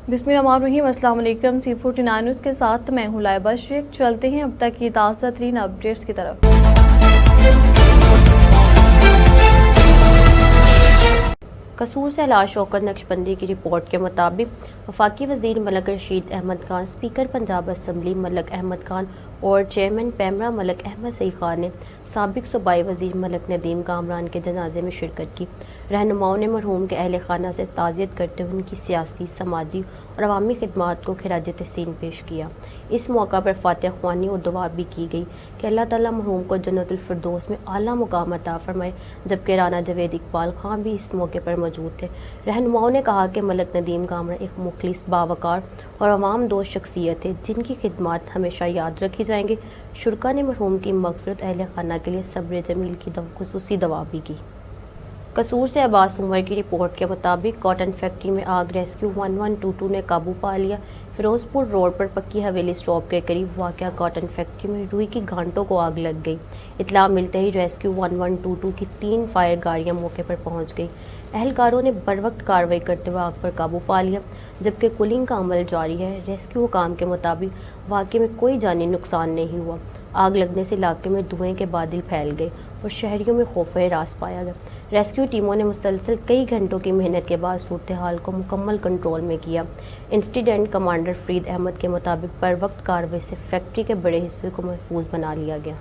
बिस्मिल्लाहिर्रहमानिर्रहीम। अस्सलाम वालेकुम। C49 न्यूज़ के साथ मैं हूँ लाइबा शेख। चलते हैं अब तक की ताज़ा तरीन अपडेट्स की तरफ। कसूर से लाश शौकत नक्शबंदी की रिपोर्ट के मुताबिक वफाकी वज़ीर मलक रशीद अहमद खान, स्पीकर पंजाब असम्बली मलक अहमद खान और चेयरमैन पैमरा मलक अहमद सई खान ने साबिक सूबाई वज़ीर मलक नदीम कामरान के जनाजे में शिरकत की। रहनुमाओं ने मरहूम के अहल खाना से ताज़ियत करते हुए उनकी सियासी, समाजी और अवामी खिदमात को खिराज तहसीन पेश किया। इस मौका पर फातिहा ख्वानी और दुआ भी की गई कि अल्लाह ताला मरहूम को जन्नतुल फिरदौस में आला मुकाम अता फरमाए, जबकि राना जवेद इकबाल खान भी इस मौके पर मौजूद थे। रहनुमाओं ने कहा कि मलक नदीम कामरान एक मुखलिस, बावकार और अवाम दोस्त शख्सियत है जिनकी खिदमात हमेशा याद रखी जाएंगे। शुरका ने मरहूम की मग़फ़िरत, अहल खाना के लिए सब्र जमील की खुसूसी दुआ भी की। कसूर से अब्बास उमर की रिपोर्ट के मुताबिक कॉटन फैक्ट्री में आग रेस्क्यू 1122 ने काबू पा लिया। फिरोजपुर रोड पर पक्की हवेली स्टॉप के करीब वाक़या कॉटन फैक्ट्री में रुई की गांठों को आग लग गई। इत्तला मिलते ही रेस्क्यू 1122 की 3 फायर गाड़ियां मौके पर पहुंच गई। एहलकारों ने बरवक्त कार्रवाई करते हुए आग पर काबू पा लिया, जबकि कुलिंग का अमल जारी है। रेस्क्यू हुकाम के मुताबिक वाक़े में कोई जानी नुकसान नहीं हुआ। आग लगने से इलाके में धुएं के बादल फैल गए और शहरियों में खौफ हरास पाया गया। रेस्क्यू टीमों ने मुसलसल कई घंटों की मेहनत के बाद सूरत हाल को मुकम्मल कंट्रोल में किया। इंसिडेंट कमांडर फरीद अहमद के मुताबिक बरवक्त कार्रवाई से फैक्ट्री के बड़े हिस्से को महफूज बना लिया गया।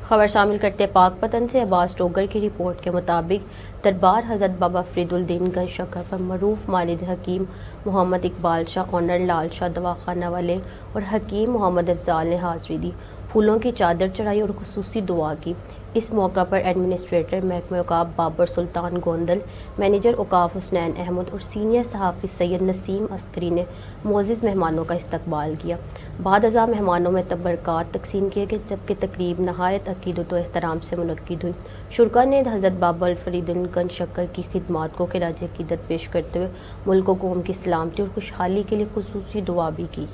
खबर शामिल करते पाकपतन से अब्बास टोगर की रिपोर्ट के मुताबिक दरबार हज़रत बाबा फरीदुल दीन गंज शक्कर पर मरूफ मालिज हकीम मोहम्मद इकबाल शाह, ऑनर लाल शाह दवाखाना वाले और हकीम मोहम्मद अफजाल ने हाज़री दी, फूलों की चादर चढ़ाई और खुसूसी दुआ की। इस मौका पर एडमिनिस्ट्रेटर महकमा औकाफ बाबर सुल्तान गोंदल, मैनेजर औकाफ हुसनैन अहमद और सीनियर सहाफ़ी सैयद नसीम अस्करी ने मोअज़्ज़िज़ मेहमानों का इस्तकबाल किया। बाद अज़ा मेहमानों में तबरकात तकसीम किए गए, जबकि तकरीब नहायत अकीदत व एहतराम से मुनक्किद हुई। शुरका ने हज़रत बाबा फरीदुल गंज शक्कर की खिदमात को खिराज अकीदत पेश करते हुए मुल्क व कौम की सलामती और खुशहाली के लिए खुसूसी दुआ भी की।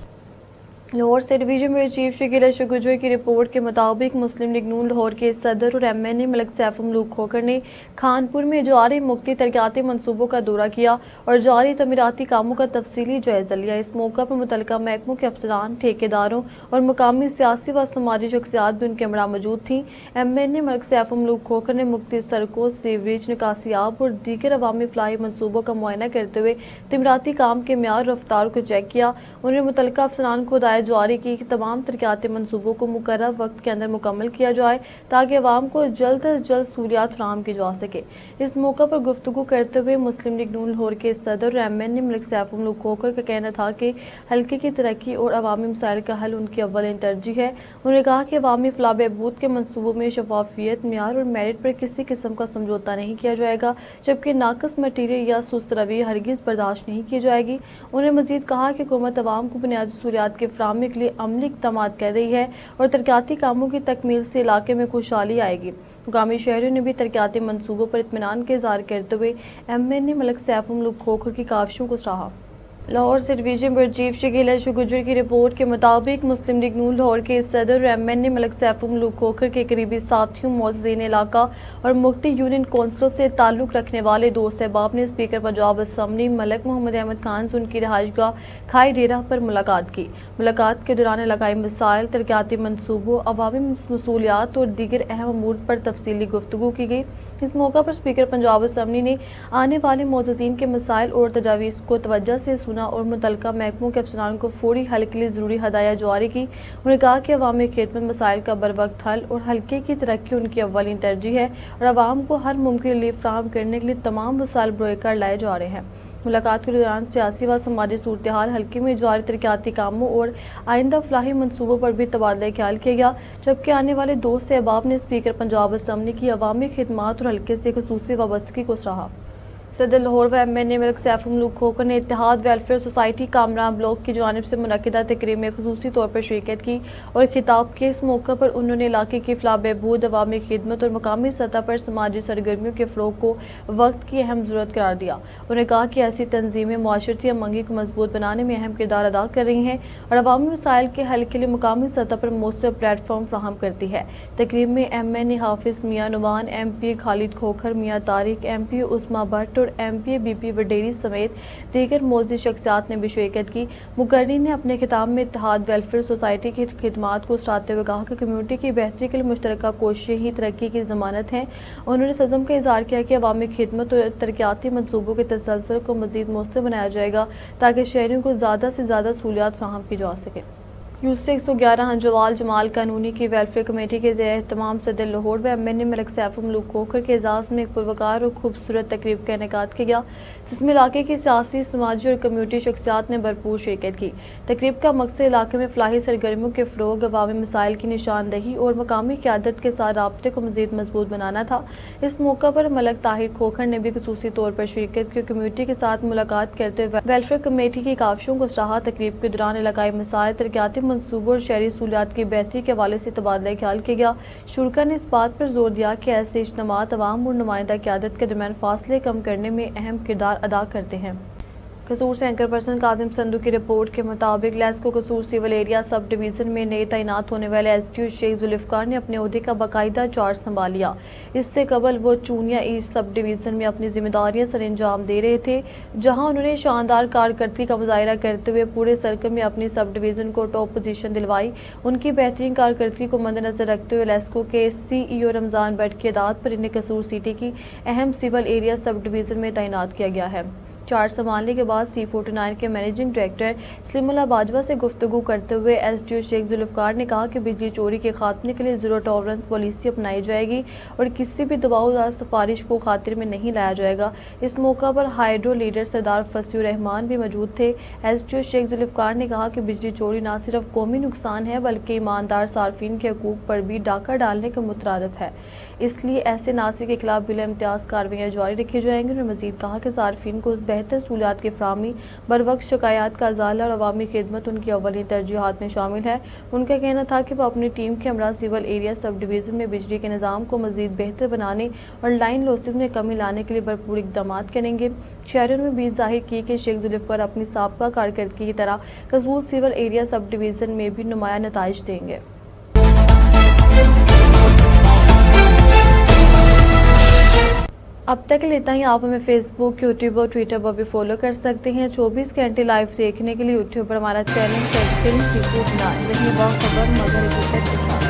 लाहौर से division bureau chief Shakeel Ashraf गुजर की रिपोर्ट के मुताबिक मुस्लिम लीग नून लाहौर के सदर और MNA मलक सैफुल खोखर ने खानपुर में जारी मुख्तलिफ तरक्याती मनसूबों का दौरा किया और जारी तमीराती कामों का तफसीली जायजा लिया। इस मौका पर मुतल्लिका महकमों के अफसरान, ठेकेदारों और मुकामी सियासी व समाजी शख्सियात भी उनके हमरा मौजूद थी। MNA मलक सैफुल खोखर ने मुख्तलिफ सड़कों, सीवरेज, निकासियाब और दीगर अवामी फलाही मनसूबों का मुआयना करते हुए तमीराती काम के म्यार रफ्तार को चेक किया। उन्होंने मुतल्लिका अफसरान को जारी की कि तमाम तरक्याती मनसूबों को मुकर्रर वक्त के अंदर मुकम्मल किया जाए ताकि अवाम को जल्द अज जल्द सहूलियात फराहम की जा सके। इस मौका पर गुफ्तगू करते हुए मुस्लिम लीग नून लाहौर के सदर और MNA मलक सैफुल खोखर का कहना था कि हल्के की तरक्की और अवामी मसाइल का हल उनकी अव्वल तरजीह है। उन्होंने कहा कि अवामी फलाह बहबूद के मनसूबों में शफाफियत, म्यार और मेरिट पर किसी किस्म का समझौता नहीं किया जाएगा, जबकि नाकस मटीरियल या सुस्त रवैया हरगिज़ बर्दाश्त नहीं की जाएगी। उन्होंने मजीद कहा कि हुकूमत अवाम को बुनियादी सहूलियात के फराहमी के लिए अमली इक़दामात कर रही है और तरक्याती कामों की तकमील से इलाके में खुशहाली आएगी। मुकामी शहरियों ने भी तरक्याती मनसूबों पर इत्मीनान का इज़हार करते हुए MNA मलक सैफुल खोखर की काविशों को सराहा। लाहौर से division bureau chief Shakeel Ashraf गुजर की रिपोर्ट के मुताबिक मुस्लिम लीग नून लाहौर के सदर और MNA मलक सैफुल खोखर के करीबी साथियों, मुअज़्ज़िज़ीन इलाका और मुख्ती यूनियन कौंसलों से ताल्लुक़ रखने वाले दोस्त अहबाब ने स्पीकर पंजाब असम्बली मलक मोहम्मद अहमद खान से उनकी रहायशगाह खाई डेरा पर मुलाकात की। मुलाकात के दौरान इलाकाई मसाइल, तरक्याती मनसूबों, अवामी मसूलियात और दीगर अहम अमूर पर तफसीली गुफ्तगू की गई। इस मौका पर स्पीकर पंजाब असम्बली ने आने वाले मुअज़्ज़िज़ीन के मसाइल और तजावीज़ को तवज्जो से सुना और मुतल्लिका महकमों के अफसरान को फौरी हल के लिए ज़रूरी हदायत जारी की। उन्होंने कहा कि अवामी खिदमत, मसाइल का बरवक्त हल और हल्के की तरक्की उनकी अव्वलीन तरजीह है और अवाम को हर मुमकिन रिलीफ फराहम करने के लिए तमाम वसाइल बरोए कर लाए जा रहे हैं। मुलाकात के दौरान सियासी व समाजी सूरत हाल, हल्के में जारी तरक्याती कामों और आइंदा फलाही मनसूबों पर भी तबादला ख्याल किया गया, जबकि आने वाले दोस्त अहबाब ने स्पीकर पंजाब असम्बली की अवामी खिदमात और हल्के से खुसूसी वाबस्तगी को सराहा। सदर लाहौर व MNA मलक सैफुल खोखर ने इत्तेहाद वेलफेयर सोसाइटी कामरान ब्लॉक की जानिब से मुनक्किदा तकरीब में खुसूसी तौर पर शिरकत की और खिताब किया। इस मौके पर उन्होंने इलाके की फलाह बहबूद, अवामी खिदमत और मकामी सतह पर समाजी सरगर्मियों के फ़रोग़ को वक्त की अहम ज़रूरत करार दिया। उन्होंने कहा कि ऐसी तंजीमें माशरती अमंगी को मजबूत बनाने में अहम किरदार अदा कर रही हैं और अवामी मसाइल के हल के लिए मुकामी सतह पर मौसर प्लेटफॉर्म फराहम करती है। तकरीब में MNA हाफिज़ मियाँ नुमान, MP खालिद खोखर, मियाँ तारिक, MP उस्मा भट्ट और اور MPA BP वडेरी समेत दीगर मोअज़्ज़िज़ शख्सियात ने भी शिरकत की। मुकर्रिर ने अपने खिताब में इत्तेहाद वेलफेयर सोसाइटी की खिदमात को सराहते हुए कहा कि कम्यूनिटी की बेहतरी के लिए मुश्तरका कोशिशें ही तरक्की की ज़मानत हैं। उन्होंने इस अज़्म का इज़हार किया कि अवामी खिदमत और तरक्याती मंसूबों के तसलसल को मज़ीद मौसर बनाया जाएगा ताकि शहरियों को ज़्यादा से ज़्यादा सहूलियात फराहम की जा सके। यूसी 111 हंजवाल जमाल कानूनी की वेलफेयर कमेटी के ज़ेर एहतमाम सदर लाहौर व MNA मलिक सैफ मलूक खोखर के एजाज़ में एक पुरवकार और खूबसूरत तकरीब का इनेकाद किया गया, जिसमें इलाके की सियासी, समाजी और कम्यूनिटी शख्सियात ने भरपूर शिरकत की। तकरीब का मकसद इलाके में फलाही सरगर्मियों के फ़रोग़, अवामी मसाइल की निशानदही और मकामी क़यादत के साथ राब्ते को मज़ीद मजबूत बनाना था। इस मौका पर मलिक ताहिर खोखर ने भी खुसूसी तौर पर शिरकत की, कम्यूनिटी के साथ मुलाकात करते हुए वेलफेयर कमेटी की काविशों को सराहा। तकरीब के दौरान इलाकाई मसाइल, तरक्याती मंसूबों और शहरी सहूलियात की बेहतरी के हवाले से तबादला ख्याल किया गया। शुरा ने इस बात पर जोर दिया कि ऐसे इज्तिमात अवाम और नुमाइंदा क़यादत के दरमियान फासले कम करने में अहम किरदार अदा करते हैं। कसूर से एंकर पर्सन काजिम संधू की रिपोर्ट के मुताबिक लेस्को कसूर सिविल एरिया सब डिवीज़न में नए तैनात होने वाले SDO शेख जुल्फ़िकार ने अपने ओहदे का बाकायदा चार्ज संभाल लिया। इससे कबल वो चूनिया ईस्ट सब डिवीज़न में अपनी जिम्मेदारियां सर अंजाम दे रहे थे, जहां उन्होंने शानदार कारकर्दगी का मुजाहिरा करते हुए पूरे सर्कल में अपनी सब डिवीज़न को टॉप पोजीशन दिलवाई। उनकी बेहतरीन कारकर्दगी को मद्देनजर रखते हुए लेस्को के CEO रमज़ान भट्ट की हिदायत पर इन्हें कसूर सिटी की अहम सिविल एरिया सब डिवीज़न में तैनात किया गया है। चार्ज संभालने के बाद C49 के मैनेजिंग डायरेक्टर सलीमुल्लाह बाजवा से गुफ्तगू करते हुए SDO शेख जुल्फ़िकार ने कहा कि बिजली चोरी के खात्मे के लिए ज़ीरो टॉलरेंस पॉलिसी अपनाई जाएगी और किसी भी दबाव सिफारिश को खातिर में नहीं लाया जाएगा। इस मौका पर हाइड्रो लीडर सरदार फसीउर रहमान भी मौजूद थे। SDO शेख जुल्फ़िकार ने कहा कि बिजली चोरी न सिर्फ कौमी नुकसान है बल्कि ईमानदार सार्फिन के हकूक़ पर भी डाका डालने के मुतरादिफ है, इसलिए ऐसे नासिर के खिलाफ बिला इम्तियाज़ कार्रवाइयाँ जारी रखी जाएंगी। उन्होंने मज़ीद कहा कि सार्फिन को बेहतर सहूलियात की फराहमी, बरवक्त शिकायत का अजाला और अवामी खिदमत उनकी अव्वली तरजीहात में शामिल है। उनका कहना था कि वह अपनी टीम के हमरा सिविल एरिया सब डिवीज़न में बिजली के निज़ाम को मज़ीद बेहतर बनाने और लाइन लॉसेस में कमी लाने के लिए भरपूर इक़दाम करेंगे। शहरियों ने उम्मीद जाहिर की कि शेख जुल्फ़िकार अपनी साबका कारकर्दगी की तरह कसूर सिविल एरिया सब डिवीज़न में भी नुमाया नताइज देंगे। अब तक लेता ही आप हमें फेसबुक, यूट्यूब और ट्विटर पर भी फॉलो कर सकते हैं। 24 घंटे लाइव देखने के लिए यूट्यूब पर हमारा चैनल सब्सक्राइब कीजिए। वही वह खबर मगर हकीकत के साथ।